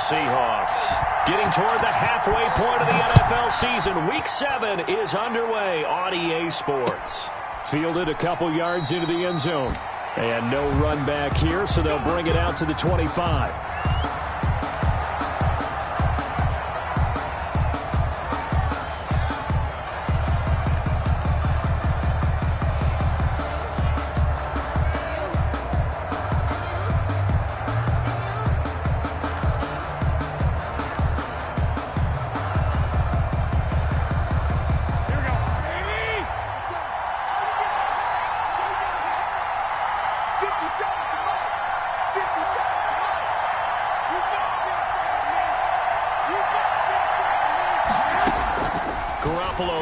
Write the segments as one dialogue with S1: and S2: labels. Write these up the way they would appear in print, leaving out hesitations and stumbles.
S1: Seahawks. Getting toward the halfway point of the NFL season. Week 7 is underway on EA Sports. Fielded a couple yards into the end zone. And no run back here, so they'll bring it out to the 25.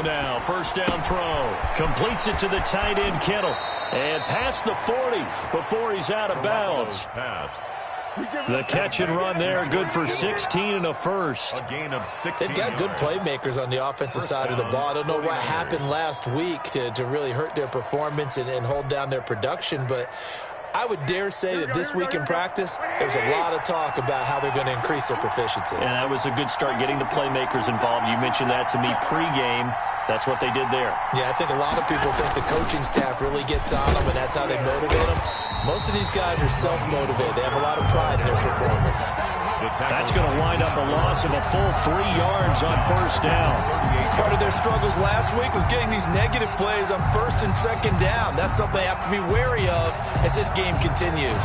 S1: Now, first down throw. Completes it to the tight end, Kittle. And past the 40 before he's out of bounds. The catch and run there, good for 16 and a first.
S2: They've got good playmakers on the offensive side of the ball. I don't know what happened last week to really hurt their performance and hold down their production, but I would dare say that this week in practice, there's a lot of talk about how they're going to increase their proficiency.
S1: And that was a good start getting the playmakers involved. You mentioned that to me pregame. That's what they did there.
S2: Yeah, I think a lot of people think the coaching staff really gets on them, and that's how they motivate them. Most of these guys are self-motivated. They have a lot of pride in their performance.
S1: That's going to wind up a loss of a full 3 yards on first down.
S2: Part of their struggles last week was getting these negative plays on first and second down. That's something they have to be wary of as this game continues.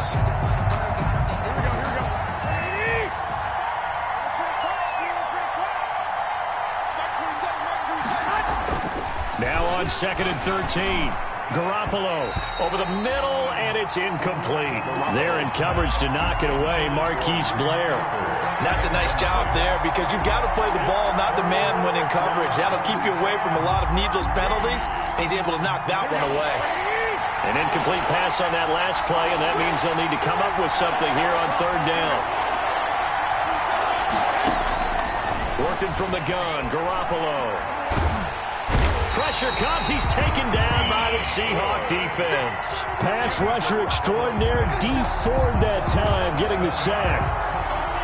S1: Now on 2nd and 13. Garoppolo over the middle, and it's incomplete. They're in coverage to knock it away. Marquise Blair.
S2: That's a nice job there because you've got to play the ball, not the man when in coverage. That'll keep you away from a lot of needless penalties, and he's able to knock that one away.
S1: An incomplete pass on that last play, and that means they'll need to come up with something here on third down. Working from the gun, Garoppolo. Pressure comes. He's taken down by the Seahawk defense. Pass rusher extraordinaire. Dee Ford that time getting the sack.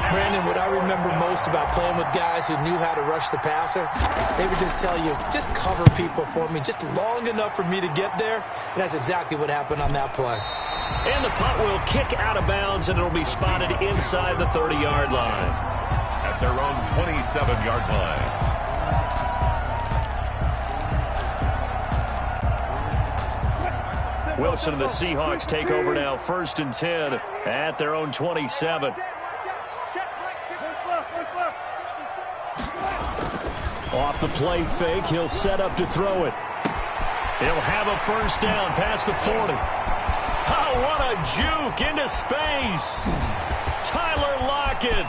S2: Brandon, what I remember most about playing with guys who knew how to rush the passer, they would just tell you, just cover people for me, just long enough for me to get there. And that's exactly what happened on that play.
S1: And the punt will kick out of bounds, and it'll be spotted inside the 30-yard line.
S3: At their own 27-yard line.
S1: Wilson and the Seahawks take over now, 1st and 10 at their own 27. Off the play fake, he'll set up to throw it. He'll have a first down past the 40. Oh, what a juke into space. Tyler Lockett.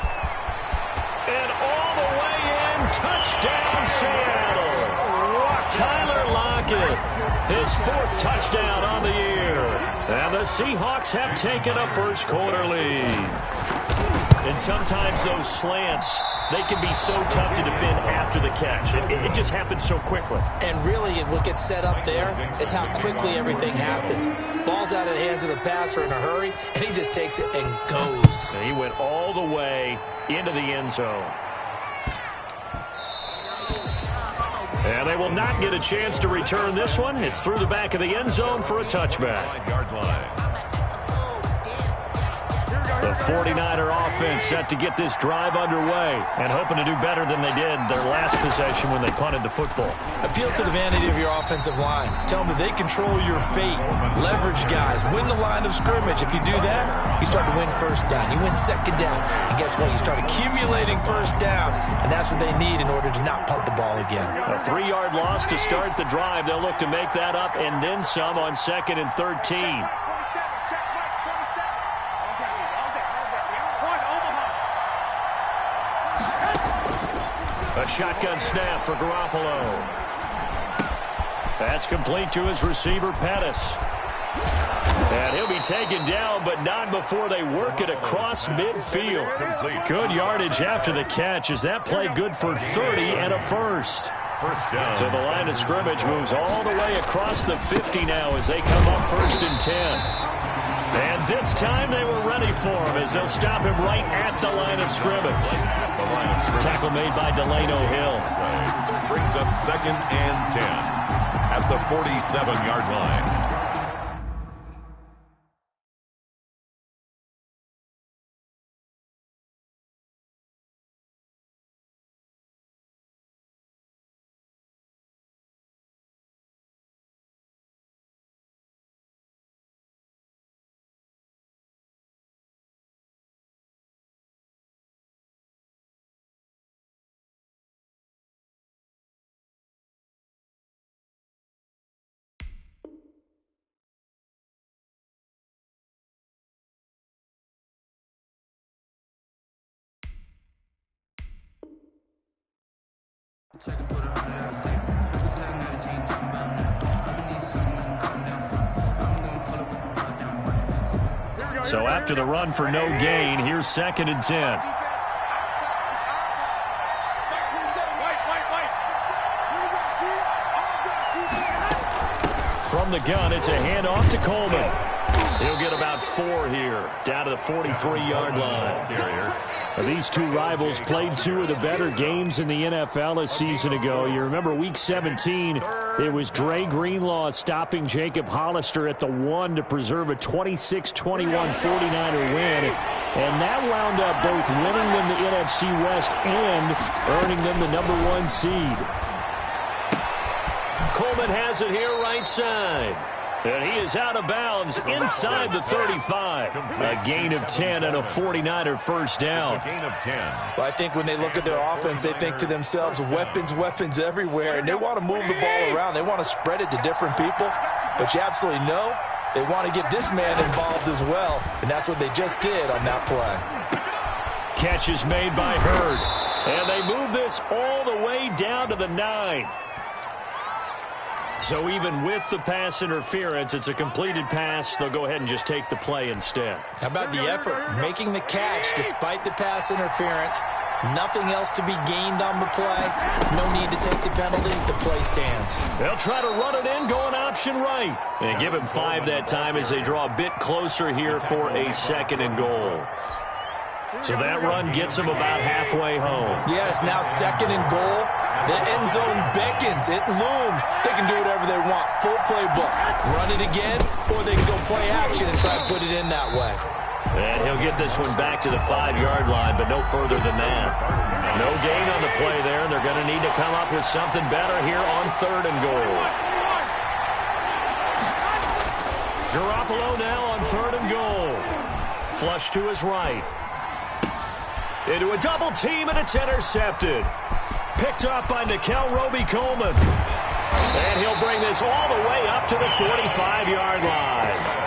S1: And all the way in, touchdown Seattle. Tyler Lockett, his 4th touchdown on the year. And the Seahawks have taken a first quarter lead. And sometimes those slants, they can be so tough to defend after the catch. It just happens so quickly.
S2: And really, what gets set up there is how quickly everything happens. Ball's out of the hands of the passer in a hurry, and he just takes it and goes.
S1: And he went all the way into the end zone. And they will not get a chance to return this one. It's through the back of the end zone for a touchback. The 49er offense set to get this drive underway and hoping to do better than they did their last possession when they punted the football.
S2: Appeal to the vanity of your offensive line. Tell them that they control your fate. Leverage guys. Win the line of scrimmage. If you do that, you start to win first down. You win second down. And guess what? You start accumulating first downs. And that's what they need in order to not punt the ball again.
S1: A 3-yard loss to start the drive. They'll look to make that up and then some on 2nd and 13. A shotgun snap for Garoppolo. That's complete to his receiver, Pettis. And he'll be taken down, but not before they work it across midfield. Good yardage after the catch. Is that play good for 30 and a first? So the line of scrimmage moves all the way across the 50 now as they come up 1st and 10. And this time they were ready for him as they'll stop him right at the line of scrimmage. Tackle made by Delano Hill.
S3: Brings up 2nd and 10 at the 47-yard line.
S1: So after the run for no gain, here's 2nd and 10. From the gun, it's a handoff to Coleman. He'll get about 4 here, down to the 43-yard line. These two rivals played 2 of the better games in the NFL a season ago. You remember Week 17, it was Dre Greenlaw stopping Jacob Hollister at the 1 to preserve a 26-21 49er win. And that wound up both winning them the NFC West and earning them the #1 seed. Coleman has it here right side. And he is out of bounds inside the 35. A gain of 10 and a 49er first down.
S3: A gain of 10.
S2: Well, I think when they look at their offense, they think to themselves, weapons, weapons everywhere. And they want to move the ball around. They want to spread it to different people. But you absolutely know they want to get this man involved as well. And that's what they just did on that play.
S1: Catch is made by Hurd. And they move this all the way down to the 9. So even with the pass interference, it's a completed pass. They'll go ahead and just take the play instead.
S2: How about the effort? Making the catch despite the pass interference. Nothing else to be gained on the play. No need to take the penalty. The play stands.
S1: They'll try to run it in, going option right. And give him 5 that time as they draw a bit closer here for a 2nd and goal. So that run gets them about halfway home.
S2: Yes, now 2nd and goal. The end zone beckons. It looms. They can do whatever they want. Full playbook. Run it again, or they can go play action and try to put it in that way.
S1: And he'll get this one back to the 5-yard line, but no further than that. No gain on the play there. They're going to need to come up with something better here on 3rd and goal. Garoppolo now on 3rd and goal. Flush to his right. Into a double team, and it's intercepted. Picked up by Nikel Roby-Coleman. And he'll bring this all the way up to the 45-yard line.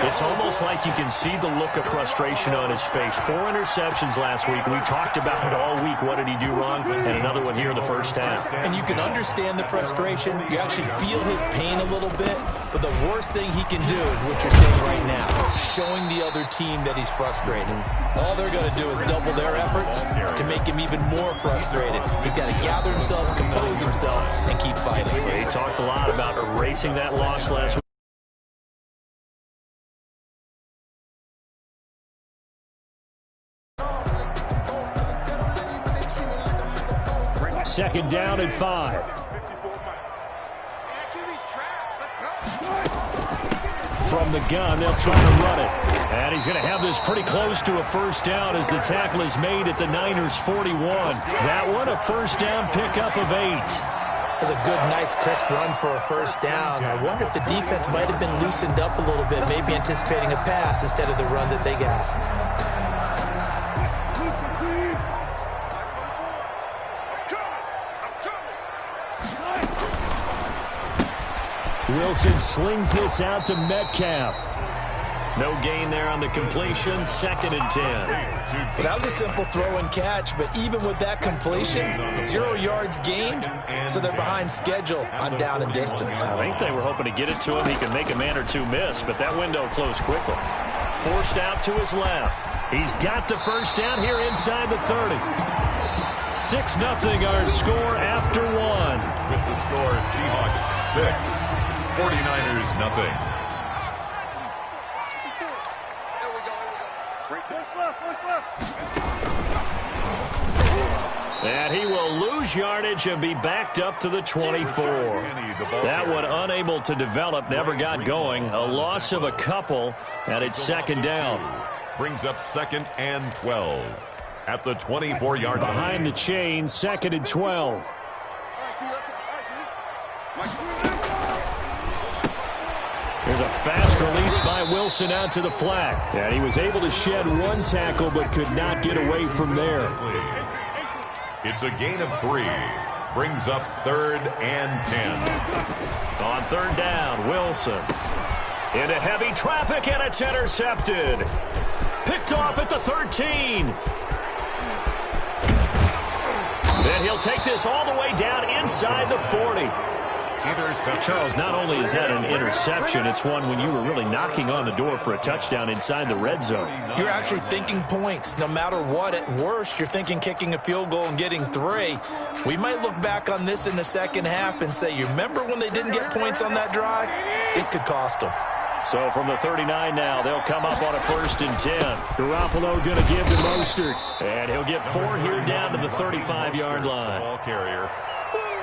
S1: It's almost like you can see the look of frustration on his face. 4 interceptions last week. We talked about it all week. What did he do wrong? And another one here in the first half.
S2: And you can understand the frustration. You actually feel his pain a little bit. But the worst thing he can do is what you're saying right now, showing the other team that he's frustrated. All they're going to do is double their efforts to make him even more frustrated. He's got to gather himself, compose himself, and keep fighting.
S1: He talked a lot about erasing that loss last week. 2nd down and 5. From the gun, they'll try to run it. And he's going to have this pretty close to a first down as the tackle is made at the Niners' 41. That one, a first down pickup of 8.
S2: That's a good, nice, crisp run for a first down. I wonder if the defense might have been loosened up a little bit, maybe anticipating a pass instead of the run that they got.
S1: Wilson slings this out to Metcalf. No gain there on the completion, 2nd and 10.
S2: Well, that was a simple throw and catch, but even with that completion, 0 yards gained, so they're behind schedule on down and distance.
S1: I think they were hoping to get it to him. He can make a man or two miss, but that window closed quickly. Forced out to his left. He's got the first down here inside the 30. 6-0 our score after 1.
S3: With the score, Seahawks 6, 49ers 0.
S1: And he will lose yardage and be backed up to the 24. That one unable to develop, never got going. A loss of a couple, and it's second down.
S3: Brings up 2nd and 12 at the 24-yard line.
S1: Behind the chain, 2nd and 12. There's a fast release by Wilson out to the flat. And he was able to shed one tackle but could not get away from there.
S3: It's a gain of 3. Brings up 3rd and 10.
S1: On 3rd down, Wilson. Into heavy traffic, and it's intercepted. Picked off at the 13. Then he'll take this all the way down inside the 40. Charles, not only is that an interception, it's one when you were really knocking on the door for a touchdown inside the red zone.
S2: You're actually thinking points. No matter what, at worst, you're thinking kicking a field goal and getting 3. We might look back on this in the second half and say, you remember when they didn't get points on that drive? This could cost them.
S1: So from the 39 now, they'll come up on a 1st and 10. Garoppolo going to give to Mostert. And he'll get 4 here down to the 35-yard line.
S3: Ball carrier.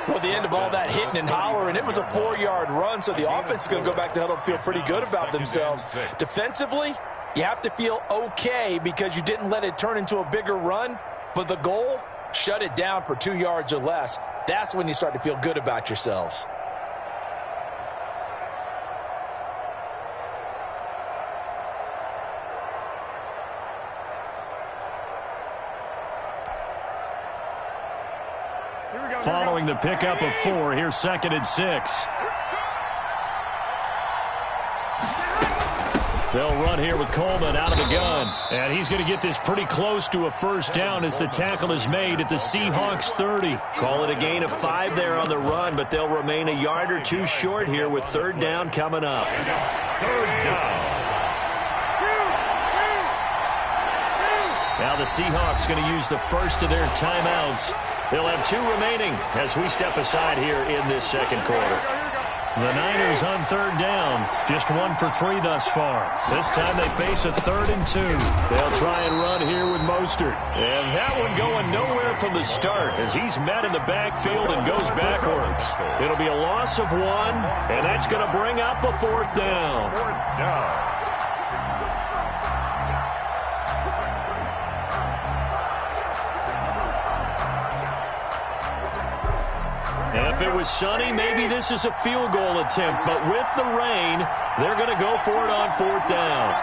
S2: Well, the end of all that hitting and hollering, it was a 4-yard run, so the offense is going to go back to huddle and feel pretty good about themselves. Defensively, you have to feel okay because you didn't let it turn into a bigger run, but the goal, shut it down for 2 yards or less. That's when you start to feel good about yourselves.
S1: Following the pickup of 4, here's 2nd and 6. They'll run here with Coleman out of the gun. And he's going to get this pretty close to a 1st down as the tackle is made at the Seahawks 30. Call it a gain of 5 there on the run, but they'll remain a yard or 2 short here with 3rd down coming up.
S3: 3rd down.
S1: Now the Seahawks going to use the first of their timeouts. They'll have 2 remaining as we step aside here in this second quarter. The Niners on 3rd down. Just 1 for 3 thus far. This time they face a 3rd and 2. They'll try and run here with Mostert. And that one going nowhere from the start as he's met in the backfield and goes backwards. It'll be a loss of 1, and that's going to bring up a 4th down.
S3: 4th down.
S1: If it was sunny, maybe this is a field goal attempt. But with the rain, they're going to go for it on 4th down.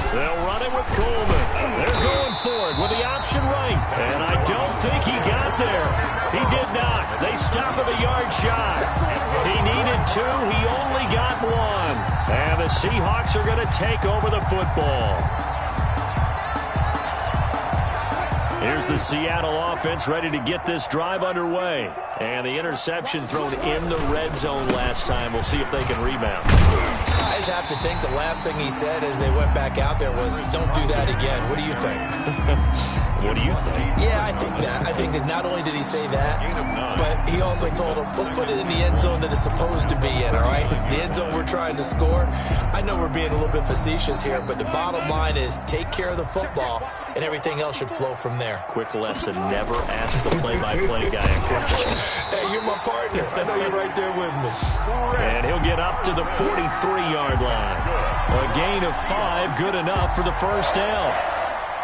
S1: They'll run it with Coleman. They're going for it with the option right. And I don't think he got there. He did not. They stop him a yard shy. He needed 2. He only got 1. And the Seahawks are going to take over the football. Here's the Seattle offense ready to get this drive underway. And the interception thrown in the red zone last time. We'll see if they can rebound.
S2: I just have to think the last thing he said as they went back out there was, don't do that again. What do you think?
S1: What do you think?
S2: Yeah, I think that. I think that not only did he say that, but he also told him, let's put it in the end zone that it's supposed to be in, all right? The end zone we're trying to score. I know we're being a little bit facetious here, but the bottom line is take care of the football, and everything else should flow from there.
S1: Quick lesson, never ask the play-by-play guy a question.
S2: Hey, you're my partner. I know you're right there with me.
S1: And he'll get up to the 43-yard line. A gain of 5, good enough for the 1st down.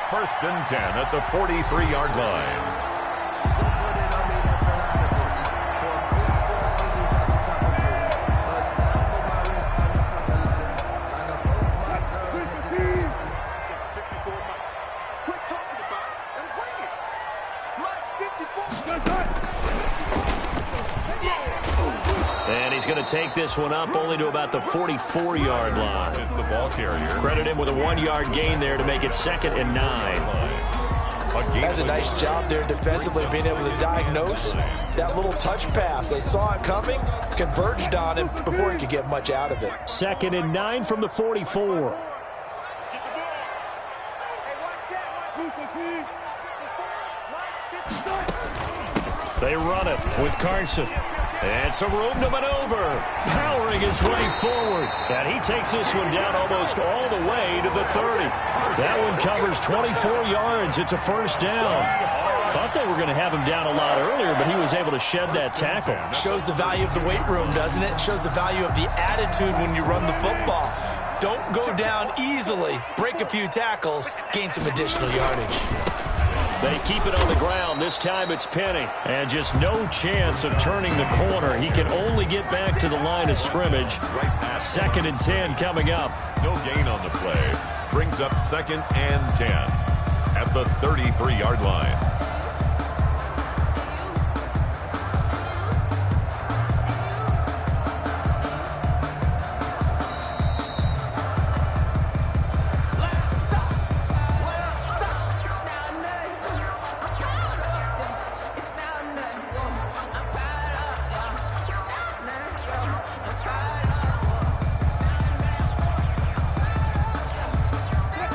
S3: 1st and 10 at the 43-yard line.
S1: And he's going to take this one up only to about the 44-yard line.
S3: It's the ball carrier.
S1: Credit him with a 1-yard gain there to make it 2nd and 9.
S2: That's a nice job there defensively, being able to diagnose that little touch pass. They saw it coming, converged on him before he could get much out of it.
S1: 2nd and 9 from the 44. They run it with Carson. And some room to maneuver. Powering his way forward. And he takes this one down almost all the way to the 30. That one covers 24 yards. It's a first down. Thought they were going to have him down a lot earlier, but he was able to shed that tackle.
S2: Shows the value of the weight room, doesn't it? Shows the value of the attitude when you run the football. Don't go down easily. Break a few tackles. Gain some additional yardage.
S1: They keep it on the ground. This time it's Penny. And just no chance of turning the corner. He can only get back to the line of scrimmage. 2nd and 10 coming up.
S3: No gain on the play. Brings up 2nd and 10 at the 33-yard line.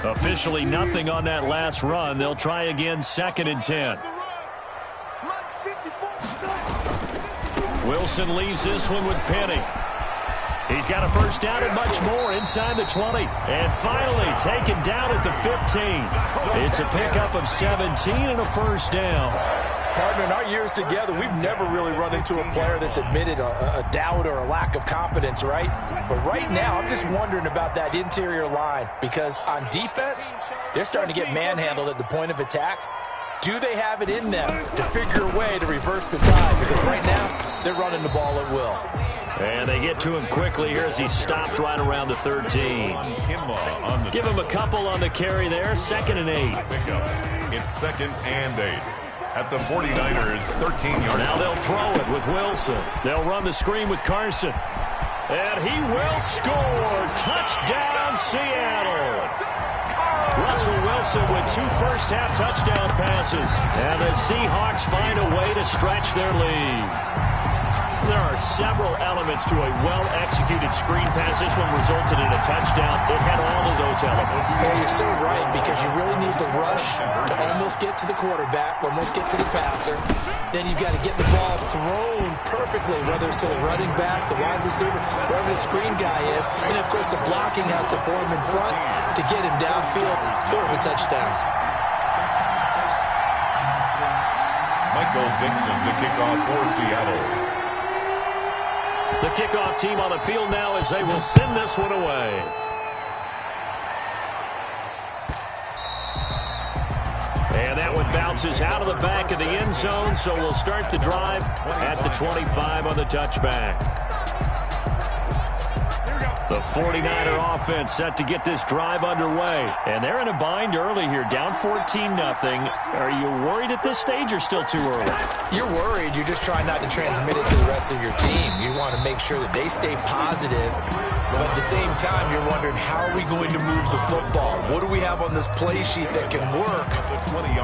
S1: Officially nothing on that last run. They'll try again, 2nd and 10. Wilson leaves this one with Penny. He's got a first down and much more inside the 20. And finally taken down at the 15. It's a pickup of 17 and a first down.
S2: Partner, in our years together, we've never really run into a player that's admitted a doubt or a lack of confidence, right? But right now, I'm just wondering about that interior line because on defense, they're starting to get manhandled at the point of attack. Do they have it in them to figure a way to reverse the tide? Because right now, they're running the ball at will.
S1: And they get to him quickly here as he stopped right around the 13. Give him a couple on the carry there, 2nd and 8.
S3: It's 2nd and 8. At the 49ers, 13-yard.
S1: Now they'll throw it with Wilson. They'll run the screen with Carson. And he will score. Touchdown, Seattle. Russell Wilson with 2 first-half touchdown passes. And the Seahawks find a way to stretch their lead. There are several elements to a well-executed screen pass. This one resulted in a touchdown. It had all of those elements.
S2: Yeah, you're so right, because you really need the rush to almost get to the quarterback, almost get to the passer. Then you've got to get the ball thrown perfectly, whether it's to the running back, the wide receiver, wherever the screen guy is. And, of course, the blocking has to form in front to get him downfield for the touchdown.
S3: Michael Dixon to kick off for Seattle.
S1: The kickoff team on the field now as they will send this one away. And that one bounces out of the back of the end zone, so we'll start the drive at the 25 on the touchback. The 49er offense set to get this drive underway. And they're in a bind early here, down 14-0. Are you worried at this stage or still too early?
S2: You're worried. You're just trying not to transmit it to the rest of your team. You want to make sure that they stay positive. But at the same time, you're wondering, how are we going to move the football? What do we have on this play sheet that can work?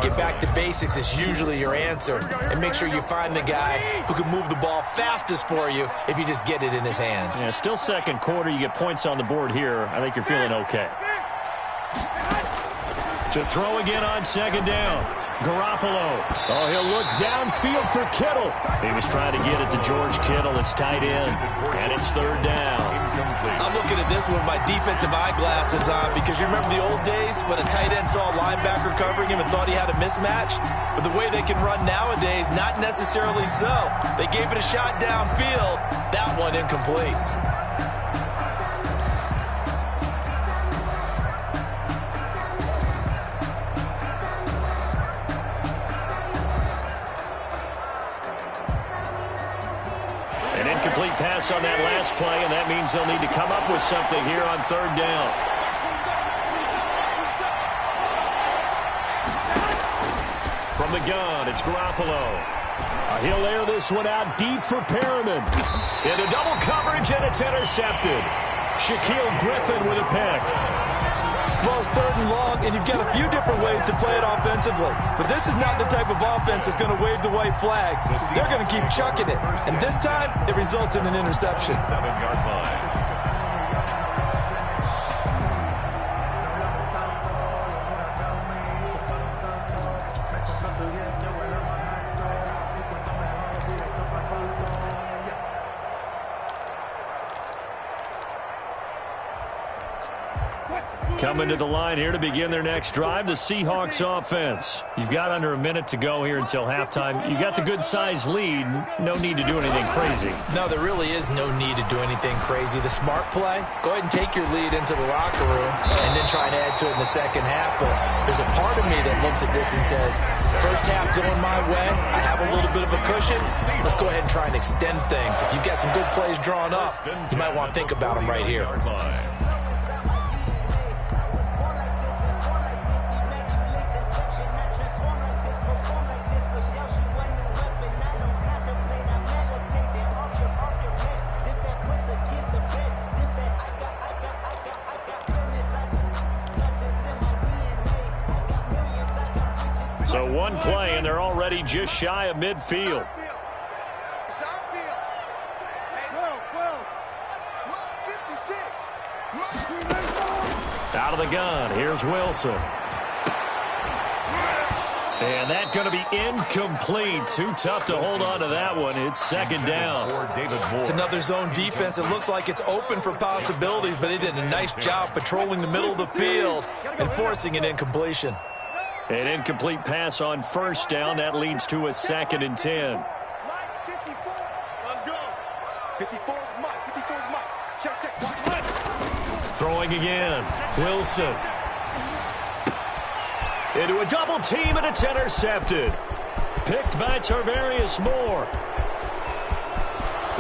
S2: Get back to basics is usually your answer. And make sure you find the guy who can move the ball fastest for you if you just get it in his hands.
S1: Yeah, still second quarter. You get points on the board here. I think you're feeling okay. To throw again on 2nd down. Garoppolo. Oh, he'll look downfield for Kittle. He was trying to get it to George Kittle. It's tight end. And it's 3rd down.
S2: I'm looking at this with my defensive eyeglasses on because you remember the old days when a tight end saw a linebacker covering him and thought he had a mismatch? But the way they can run nowadays, not necessarily so. They gave it a shot downfield. That one incomplete.
S1: Incomplete pass on that last play, and that means they'll need to come up with something here on 3rd down. From the gun, it's Garoppolo. He'll air this one out deep for Perriman. Into double coverage, and it's intercepted. Shaquille Griffin with a pick.
S2: Well, it's 3rd and long, and you've got a few different ways to play it offensively. But this is not the type of offense that's going to wave the white flag. They're going to keep chucking it. And this time, it results in an interception.
S3: 7-yard line.
S1: Coming to the line here to begin their next drive, the Seahawks offense. You've got under a minute to go here until halftime. You got the good-sized lead. No need to do anything crazy.
S2: No, there really is no need to do anything crazy. The smart play, go ahead and take your lead into the locker room and then try and add to it in the second half. But there's a part of me that looks at this and says, first half going my way, I have a little bit of a cushion. Let's go ahead and try and extend things. If you've got some good plays drawn up, you might want to think about them right here.
S1: So one play, and they're already just shy of midfield. Out of the gun, here's Wilson. And that's going to be incomplete. Too tough to hold on to that one. It's second down.
S2: It's another zone defense. It looks like it's open for possibilities, but they did a nice job patrolling the middle of the field and forcing an incompletion.
S1: An incomplete pass on first down. That leads to a 2nd and 10.
S4: Let's go. 54 is Mike. 54 is Mike. Check.
S1: Throwing again. Wilson. Into a double team, and it's intercepted. Picked by Tarvarius Moore.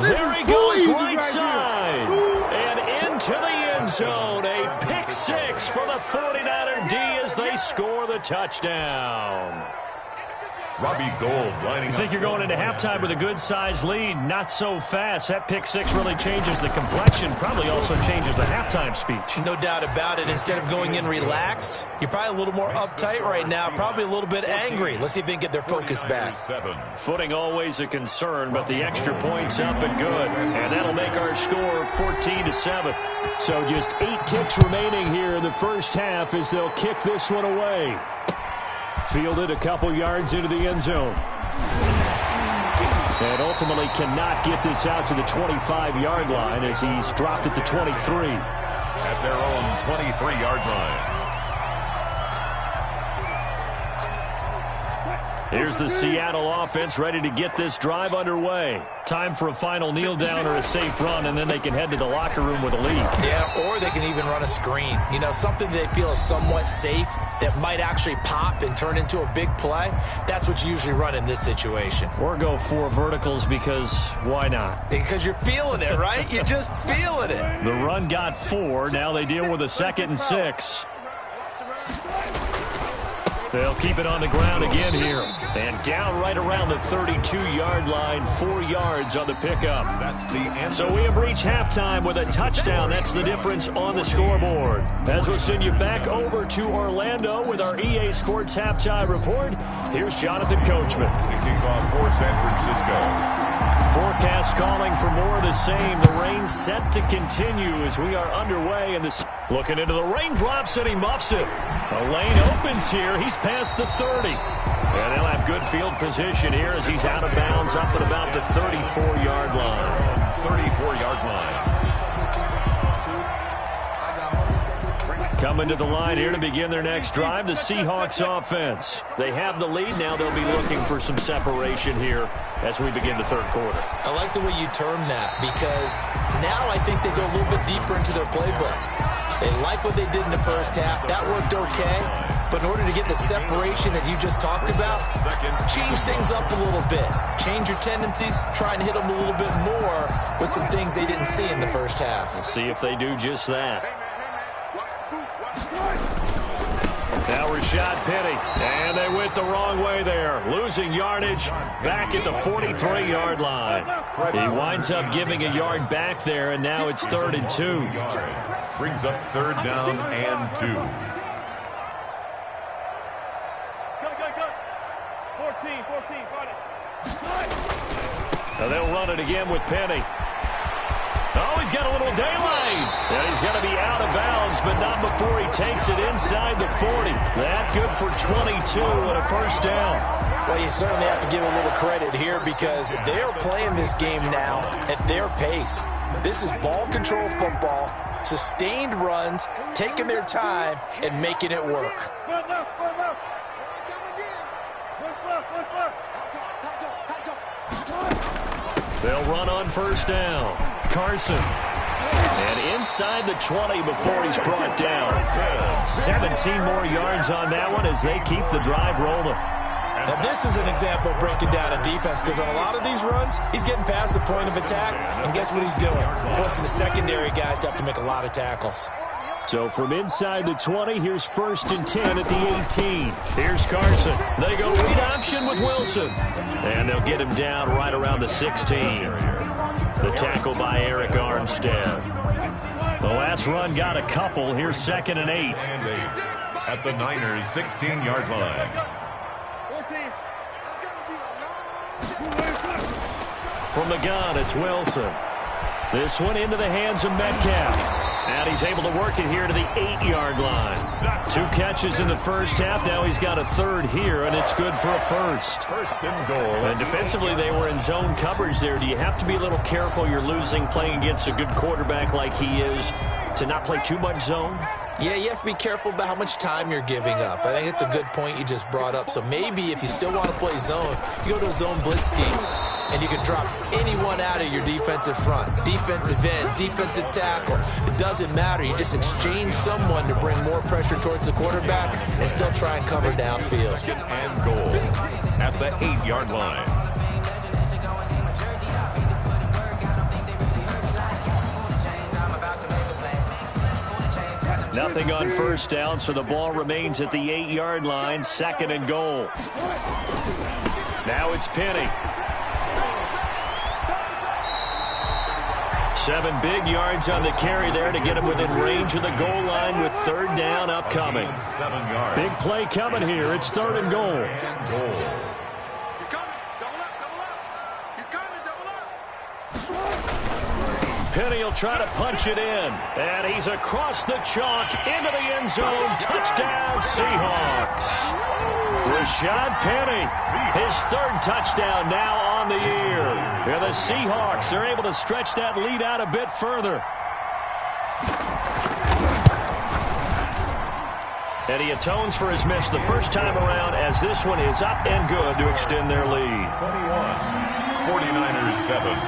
S1: There he goes right side. And into the end zone. A pick 6 for the 49er D as they score the touchdown.
S3: Robbie Gould lining
S1: You think you're going into halftime with a good-sized lead? Not so fast. That pick 6 really changes the complexion. Probably also changes the halftime speech.
S2: No doubt about it. Instead of going in relaxed, you're probably a little more uptight right now. Probably a little bit angry. Let's see if they can get their focus back.
S1: Footing always a concern, but the extra point's up and good. And that'll make our score 14-7. So just 8 ticks remaining here in the first half as they'll kick this one away. Fielded a couple yards into the end zone. And ultimately cannot get this out to the 25-yard line as he's dropped at the 23.
S3: At their own 23-yard line.
S1: Here's the Seattle offense ready to get this drive underway. Time for a final kneel down or a safe run, and then they can head to the locker room with a lead.
S2: Yeah, or they can even run a screen. You know, something they feel is somewhat safe that might actually pop and turn into a big play. That's what you usually run in this situation.
S1: Or go 4 verticals because why not?
S2: Because you're feeling it, right? You're just feeling it.
S1: The run got 4. Now they deal with a 2nd and 6. They'll keep it on the ground again here. And down right around the 32-yard line, 4 yards on the pickup.
S3: That's the answer.
S1: So we have reached halftime with a touchdown. That's the difference on the scoreboard. As we'll send you back over to Orlando with our EA Sports Halftime Report, here's Jonathan Coachman.
S3: Kicking off for San Francisco.
S1: Forecast calling for more of the same. The rain set to continue as we are underway in this. Looking into the raindrops, and he muffs it. A lane opens here. He's past the 30. And they'll have good field position here as he's out of bounds up at about the 34-yard line.
S3: 34-yard line.
S1: Coming to the line here to begin their next drive, the Seahawks offense. They have the lead. Now they'll be looking for some separation here as we begin the third quarter.
S2: I like the way you term that because now I think they go a little bit deeper into their playbook. They like what they did in the first half. That worked okay. But in order to get the separation that you just talked about, change things up a little bit. Change your tendencies. Try and hit them a little bit more with some things they didn't see in the first half.
S1: We'll see if they do just that. Now Rashad Penny, and they went the wrong way there. Losing yardage back at the 43-yard line. He winds up giving a yard back there, and now it's 3rd and 2.
S3: Brings up 3rd down and 2.
S4: Go. 14, run it.
S1: Now they'll run it again with Penny. Oh, he's got a little daylight. And he's going to be out of bounds, but not before he takes it inside the 40. That good for 22 and a first down.
S2: Well, you certainly have to give a little credit here because they're playing this game now at their pace. This is ball control football. sustained runs, taking their time, and making it work.
S1: They'll run on first down. Carson. And inside the 20 before he's brought down. 17 more yards on that one as they keep the drive rolling.
S2: Now, this is an example of breaking down a defense, because on a lot of these runs, he's getting past the point of attack, and guess what he's doing? Forcing the secondary guys to have to make a lot of tackles.
S1: So from inside the 20, here's 1st and 10 at the 18. Here's Carson. They go read option with Wilson. And they'll get him down right around the 16. The tackle by Eric Armstead. The last run got a couple. Here's 2nd and 8.
S3: At the Niners' 16-yard line.
S1: From the gun, it's Wilson. This one into the hands of Metcalf. And he's able to work it here to the 8-yard line. 2 catches in the first half. Now he's got a 3rd here, and it's good for a 1st.
S3: 1st and goal.
S1: And defensively, they were in zone coverage there. Do you have to be a little careful? You're losing playing against a good quarterback like he is to not play too much zone?
S2: Yeah, you have to be careful about how much time you're giving up. I think it's a good point you just brought up. So maybe if you still want to play zone, you go to a zone blitz scheme, and you can drop anyone out of your defensive front. Defensive end, defensive tackle. It doesn't matter. You just exchange someone to bring more pressure towards the quarterback and still try and cover downfield.
S3: 2nd and goal at the 8-yard line.
S1: Nothing on first down, so the ball remains at the 8-yard line. 2nd and goal. Now it's Penny. 7 big yards on the carry there to get him within range of the goal line with 3rd down upcoming.
S3: 7 yards.
S1: Big play coming here. It's 3rd and goal. Penny will try to punch it in. And he's across the chalk into the end zone. Touchdown, Seahawks. Rashad Penny, his 3rd touchdown now on the year. And the Seahawks are able to stretch that lead out a bit further. And he atones for his miss the first time around as this one is up and good to extend their lead.
S3: 49ers 7.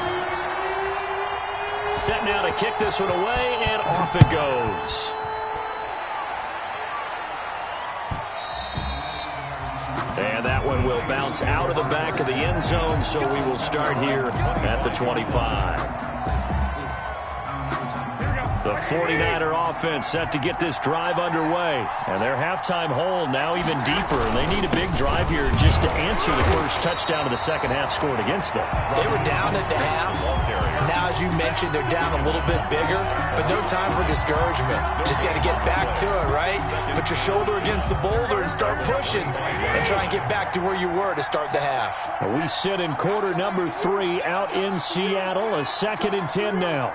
S1: Set now to kick this one away, and off it goes. And that one will bounce out of the back of the end zone, so we will start here at the 25. The 49er offense set to get this drive underway. And their halftime hole now even deeper. And they need a big drive here just to answer the first touchdown of the second half scored against them.
S2: They were down at the half. Now, as you mentioned, they're down a little bit bigger, but no time for discouragement. Just got to get back to it, right? Put your shoulder against the boulder and start pushing and try and get back to where you were to start the half.
S1: We sit in quarter number 3 out in Seattle. A 2nd and 10 now.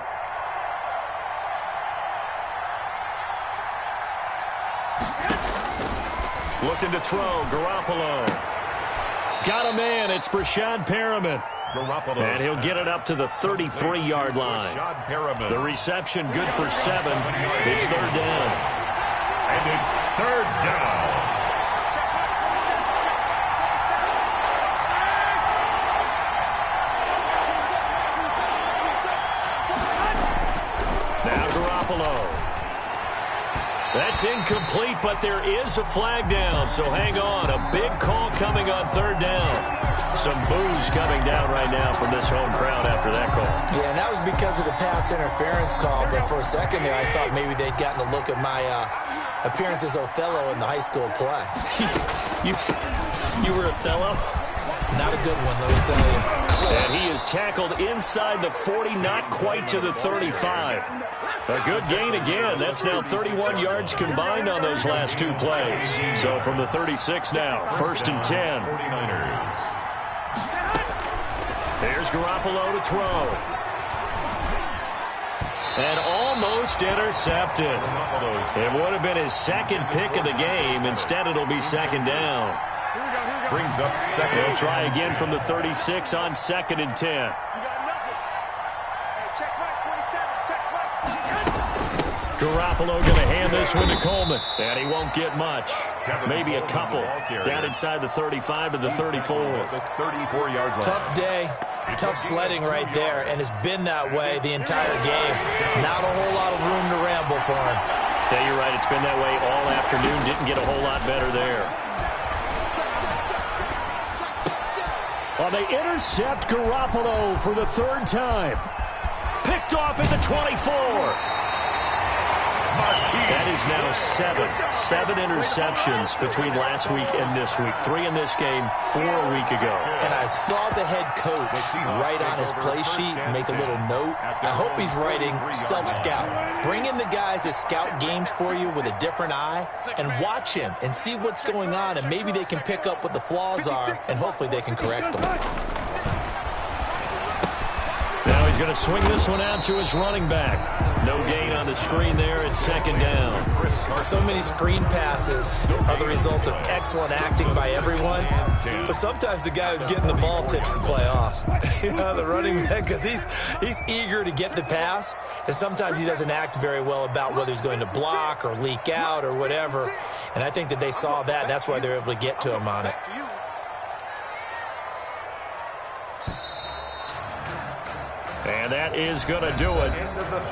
S1: Looking to throw, Garoppolo. Got a man, it's Brashad Perriman.
S3: Garoppolo.
S1: And he'll get it up to the 33-yard line. The reception good for 7. It's 3rd down.
S3: And it's 3rd down.
S1: Now Garoppolo. That's incomplete, but there is a flag down, so hang on. A big call coming on 3rd down. Some boos coming down right now from this home crowd after that call.
S2: Yeah, and that was because of the pass interference call, but for a second there I thought maybe they'd gotten a look at my appearance as Othello in the high school play.
S1: You were Othello?
S2: Not a good one, let me tell you.
S1: And he is tackled inside the 40, not quite to the 35. A good gain again. That's now 31 yards combined on those last 2 plays. So from the 36 now, 1st and 10.
S3: 49ers.
S1: There's Garoppolo to throw. And almost intercepted. It would have been his 2nd pick of the game. Instead, it'll be 2nd down.
S3: Brings up 2nd.
S1: They'll try again from the 36 on 2nd and 10. Garoppolo going to hand this one to Coleman. And he won't get much. Maybe a couple. Down inside the 35 to the 34.
S3: 34-yard line.
S2: Tough day. Tough sledding right there, and it's been that way the entire game. Not a whole lot of room to ramble for him.
S1: Yeah, you're right. It's been that way all afternoon. Didn't get a whole lot better there. Well, they intercept Garoppolo for the third time. Picked off at the 24. That is now seven interceptions between last week and this week. 3 in this game, 4 a week ago.
S2: And I saw the head coach write on his play sheet, make a little note. I hope he's writing self-scout. Bring in the guys that scout games for you with a different eye and watch him and see what's going on, and maybe they can pick up what the flaws are, and hopefully they can correct them.
S1: Now he's going to swing this one out to his running back. No gain on the screen there. It's second down.
S2: So many screen passes are the result of excellent acting by everyone. But sometimes the guy who's getting the ball tips the play off. You know, the running back, because he's eager to get the pass. And sometimes he doesn't act very well about whether he's going to block or leak out or whatever. And I think that they saw that, and that's why they were able to get to him on it.
S1: And that is going to do it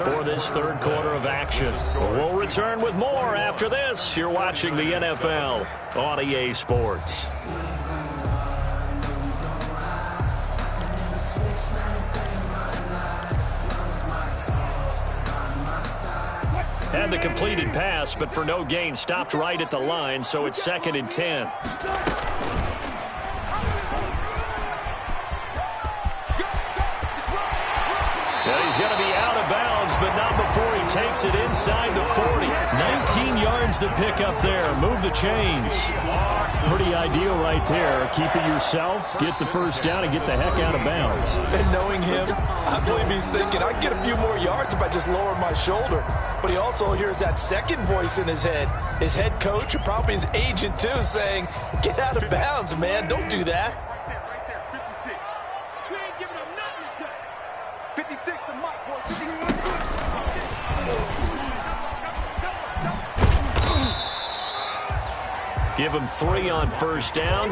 S1: for this third quarter of action. We'll return with more after this. You're watching the NFL on EA Sports. Had the completed pass, but for no gain, stopped right at the line, so it's 2nd and 10. Well, he's going to be out of bounds, but not before he takes it inside the 40. 19 yards to pick up there. Move the chains. Pretty ideal right there. Keep it yourself, get the first down, and get the heck out of bounds.
S2: And knowing him, I believe he's thinking, I can get a few more yards if I just lower my shoulder. But he also hears that second voice in his head. His head coach, and probably his agent too, saying, get out of bounds, man. Don't do that.
S4: Right there, 56. We ain't giving him nothing today. 56 to Mike, boy.
S1: Give him 3 on first down.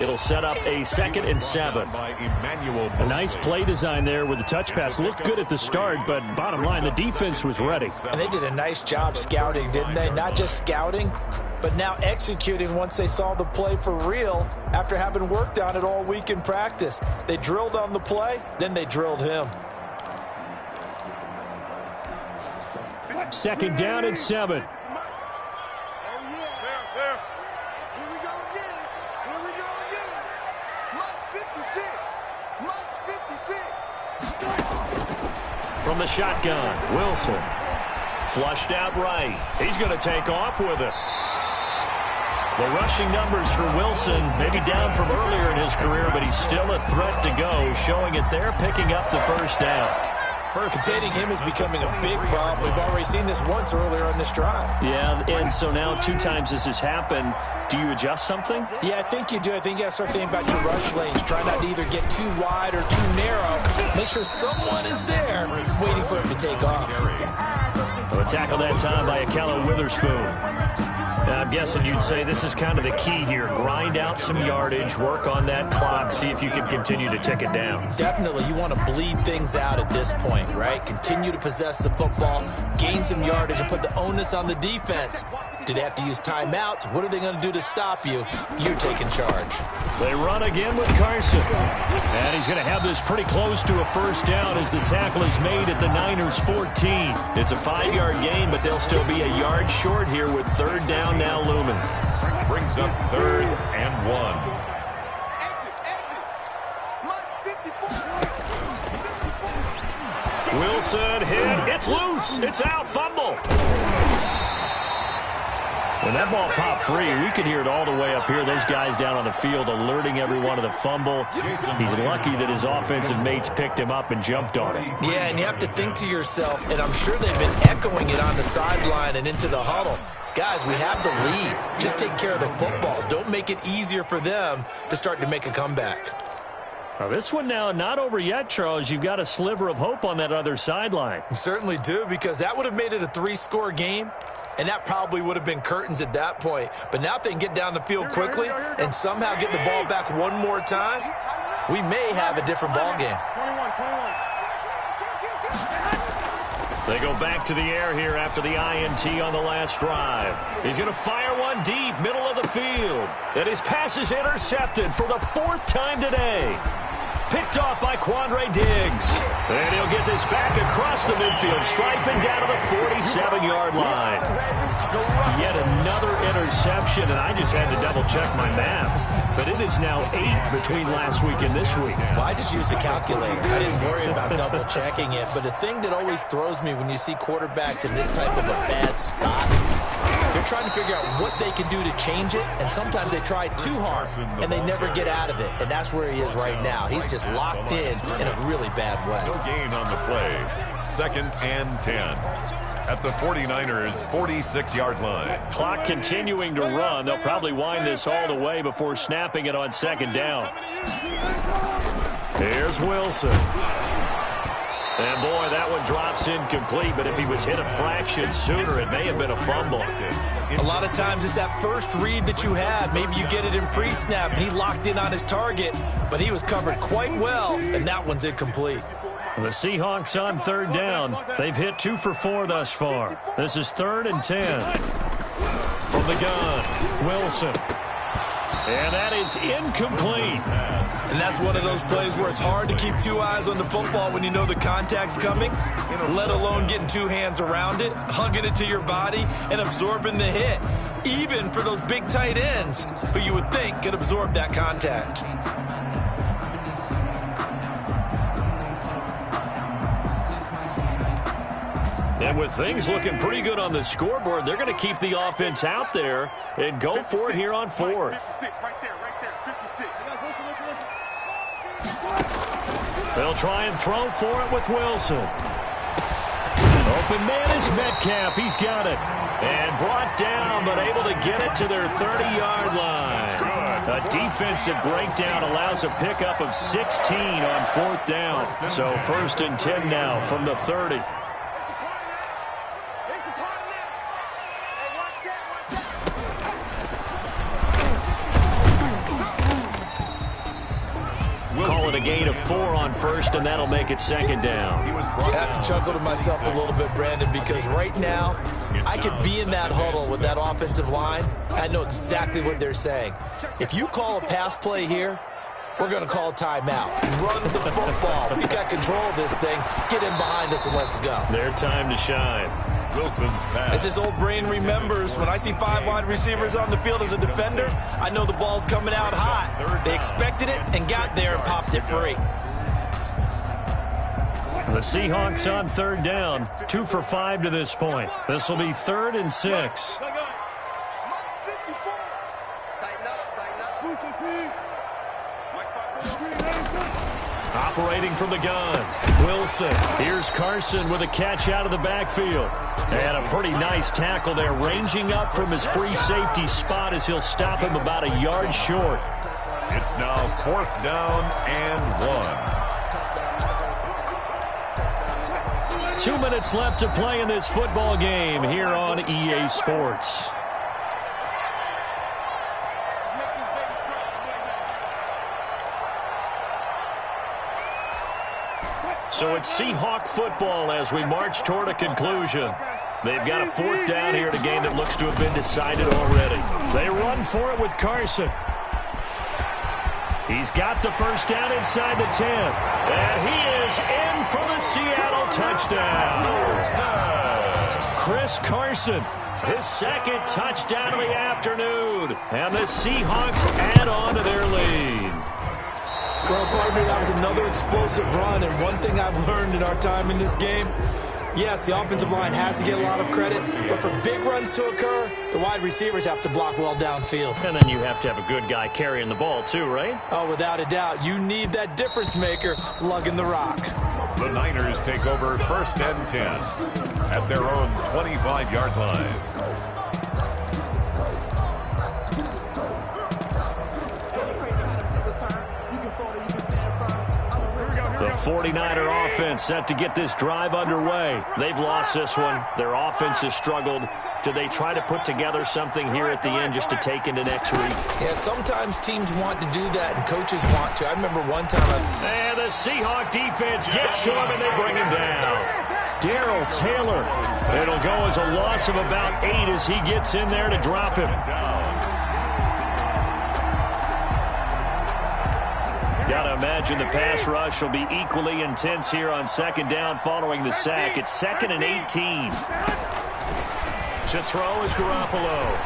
S1: It'll set up a 2nd and 7. A nice play design there with the touch pass. Looked good at the start, but bottom line, the defense was ready.
S2: And they did a nice job scouting, didn't they? Not just scouting, but now executing once they saw the play for real after having worked on it all week in practice. They drilled on the play, then they drilled him.
S1: 2nd down and 7. From the shotgun, Wilson. Flushed out right. He's going to take off with it. The rushing numbers for Wilson, maybe down from earlier in his career, but he's still a threat to go, showing it there, picking up the first down.
S2: Containing him is becoming a big problem. We've already seen this once earlier on this drive.
S1: Yeah, and so now 2 times this has happened. Do you adjust something?
S2: Yeah, I think you do. I think you got to start thinking about your rush lanes. Try not to either get too wide or too narrow. Make sure someone is there waiting for him to take off.
S1: Well, a tackle that time by Akella Witherspoon. Now, I'm guessing you'd say this is kind of the key here. Grind out some yardage, work on that clock, see if you can continue to tick it down.
S2: Definitely. You want to bleed things out at this point, right? Continue to possess the football, gain some yardage, and put the onus on the defense. Do they have to use timeouts? What are they going to do to stop you? You're taking charge.
S1: They run again with Carson. And he's going to have this pretty close to a first down as the tackle is made at the Niners' 14. It's a 5-yard gain, but they'll still be a yard short here with 3rd down now looming.
S3: Brings up 3rd and 1.
S1: Wilson hit. It's loose. It's out. Fumble. When that ball popped free, we could hear it all the way up here. Those guys down on the field alerting everyone of the fumble. He's lucky that his offensive mates picked him up and jumped on it.
S2: Yeah, and you have to think to yourself, and I'm sure they've been echoing it on the sideline and into the huddle. Guys, we have the lead. Just take care of the football. Don't make it easier for them to start to make a comeback.
S1: Now this one now not over yet, Charles. You've got a sliver of hope on that other sideline.
S2: You certainly do, because that would have made it a 3-score game, and that probably would have been curtains at that point. But now if they can get down the field quickly and somehow get the ball back one more time, we may have a different ball game.
S1: They go back to the air here after the INT on the last drive. He's going to fire one deep, middle of the field. And his pass is intercepted for the 4th time today. Picked off by Quandre Diggs. And he'll get this back across the midfield, striping down to the 47-yard line. Yet another interception, and I just had to double-check my math. But it is now 8 between last week and this week.
S2: Well, I just used the calculator. I didn't worry about double-checking it. But the thing that always throws me when you see quarterbacks in this type of a bad spot, they're trying to figure out what they can do to change it, and sometimes they try too hard, and they never get out of it. And that's where he is right now. He's just locked in a really bad way.
S3: No gain on the play. 2nd and 10. At the 49ers' 46-yard line.
S1: Clock continuing to run. They'll probably wind this all the way before snapping it on 2nd down. Here's Wilson. And, boy, that one drops incomplete, but if he was hit a fraction sooner, it may have been a fumble.
S2: A lot of times it's that first read that you have. Maybe you get it in pre-snap, and he locked in on his target, but he was covered quite well, and that one's incomplete.
S1: The Seahawks on 3rd down. They've hit 2 for 4 thus far. This is 3rd and 10. From the gun, Wilson. And that is incomplete.
S2: And that's one of those plays where it's hard to keep 2 eyes on the football when you know the contact's coming, let alone getting 2 hands around it, hugging it to your body, and absorbing the hit, even for those big tight ends who you would think could absorb that contact.
S1: And with things looking pretty good on the scoreboard, they're going to keep the offense out there and go for it here on 4th.
S4: 56, right there, 56.
S1: They'll try and throw for it with Wilson. Open man is Metcalf. He's got it. And brought down, but able to get it to their 30-yard line. A defensive breakdown allows a pickup of 16 on 4th down. So 1st and 10 now from the 30. Call it a gain of 4 on 1st, and that'll make it 2nd down.
S2: I have to chuckle to myself a little bit, Brandon, because right now I could be in that huddle with that offensive line. I know exactly what they're saying. If you call a pass play here, we're going to call a timeout. Run the football. We got control of this thing. Get in behind us and let's go.
S1: Their time to shine.
S3: Wilson's pass.
S2: As his old brain remembers, when I see 5 wide receivers on the field as a defender, I know the ball's coming out hot. They expected it and got there and popped it free.
S1: The Seahawks on 3rd down, 2 for 5 to this point. This will be 3rd and 6. Operating from the gun, Wilson. Here's Carson with a catch out of the backfield. And a pretty nice tackle there, ranging up from his free safety spot as he'll stop him about a yard short.
S3: It's now 4th down and 1.
S1: 2 minutes left to play in this football game here on EA Sports. So it's Seahawk football as we march toward a conclusion. They've got a 4th down here in a game that looks to have been decided already. They run for it with Carson. He's got the 1st down inside the 10. And he is in for the Seattle touchdown. Chris Carson, his 2nd touchdown of the afternoon. And the Seahawks add on to their lead.
S2: Well, partner, that was another explosive run, and one thing I've learned in our time in this game, yes, the offensive line has to get a lot of credit, but for big runs to occur, the wide receivers have to block well downfield.
S1: And then you have to have a good guy carrying the ball too, right?
S2: Oh, without a doubt. You need that difference maker lugging the rock.
S3: The Niners take over 1st and 10 at their own 25-yard line.
S1: 49er offense set to get this drive underway. They've lost this one. Their offense has struggled. Do they try to put together something here at the end just to take into next week?
S2: Yeah, sometimes teams want to do that and coaches want to. I remember one time.
S1: And the Seahawk defense gets to him and they bring him down. Darrell Taylor. It'll go as a loss of about 8 as he gets in there to drop him. Got to imagine the pass rush will be equally intense here on second down following the sack. It's 2nd and 18. To throw is Garoppolo.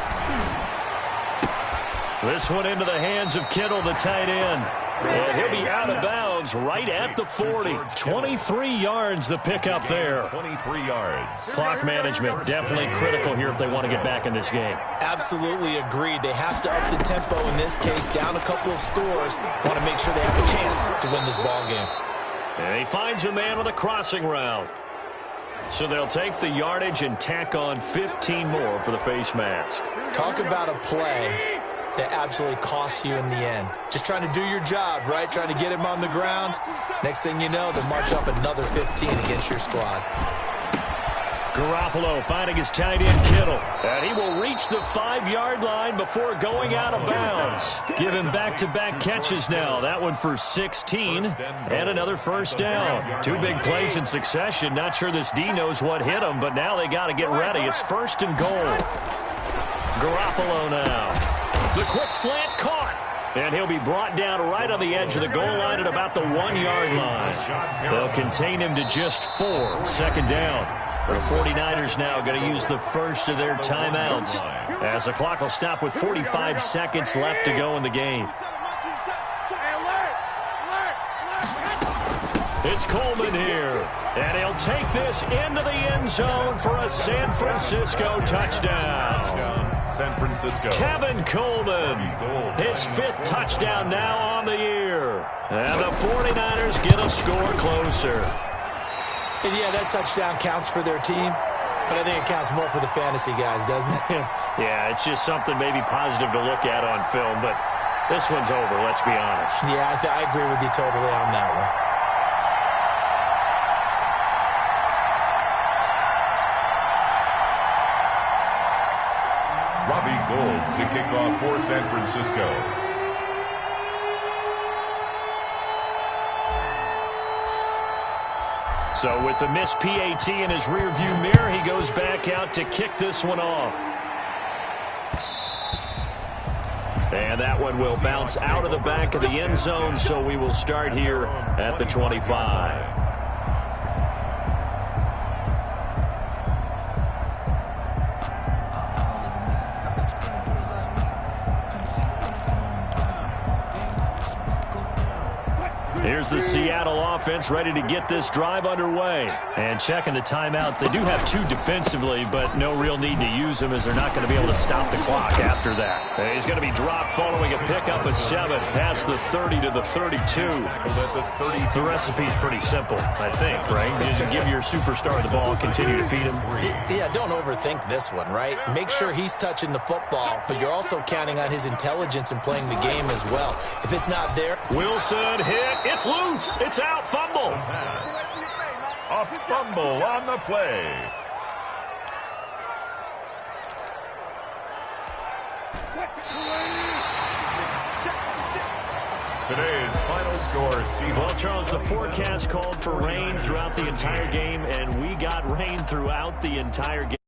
S1: This one into the hands of Kittle, the tight end. And he'll be out of bounds right at the 40. 23 yards the pickup there.
S3: 23 yards.
S1: Clock management definitely critical here if they want to get back in this game.
S2: Absolutely agreed. They have to up the tempo in this case, down a couple of scores. Want to make sure they have a chance to win this ball game.
S1: And he finds a man with a crossing route. So they'll take the yardage and tack on 15 more for the face mask.
S2: Talk about a play that absolutely costs you in the end. Just trying to do your job, right? Trying to get him on the ground. Next thing you know, they'll march up another 15 against your squad.
S1: Garoppolo finding his tight end Kittle. And he will reach the 5-yard line before going out of bounds. Give him back-to-back catches now. That one for 16 and another first down. 2 big plays in succession. Not sure this D knows what hit him, but now they got to get ready. It's 1st and goal. Garoppolo now. The quick slant caught. And he'll be brought down right on the edge of the goal line at about the 1-yard line. They'll contain him to just 4. 2nd down. The 49ers now going to use the first of their timeouts as the clock will stop with 45 seconds left to go in the game. It's Coleman here, and he'll take this into the end zone for a San Francisco touchdown.
S3: San Francisco.
S1: Kevin Coleman, his 5th touchdown now on the year. And the 49ers get a score closer.
S2: And yeah, that touchdown counts for their team, but I think it counts more for the fantasy guys, doesn't it?
S1: Yeah, it's just something maybe positive to look at on film, but this one's over, let's be honest.
S2: Yeah, I agree with you totally on that one.
S3: Robbie Gould to kick off for San Francisco.
S1: So with the missed PAT in his rearview mirror, he goes back out to kick this one off. And that one will bounce out of the back of the end zone, so we will start here at the 25. Here's the Seattle offense ready to get this drive underway. And checking the timeouts. They do have 2 defensively, but no real need to use them as they're not going to be able to stop the clock after that. And he's going to be dropped following a pickup of 7 past the 30 to the 32. The recipe's pretty simple, I think, right? You just give your superstar the ball and continue to feed him.
S2: Yeah, don't overthink this one, right? Make sure he's touching the football, but you're also counting on his intelligence in playing the game as well. If it's not there...
S1: Wilson hit. It's loose. It's out. Fumble.
S3: A fumble on the play. Today's final score, Seahawks.
S1: Well, Charles, the forecast called for rain throughout the entire game, and we got rain throughout the entire game.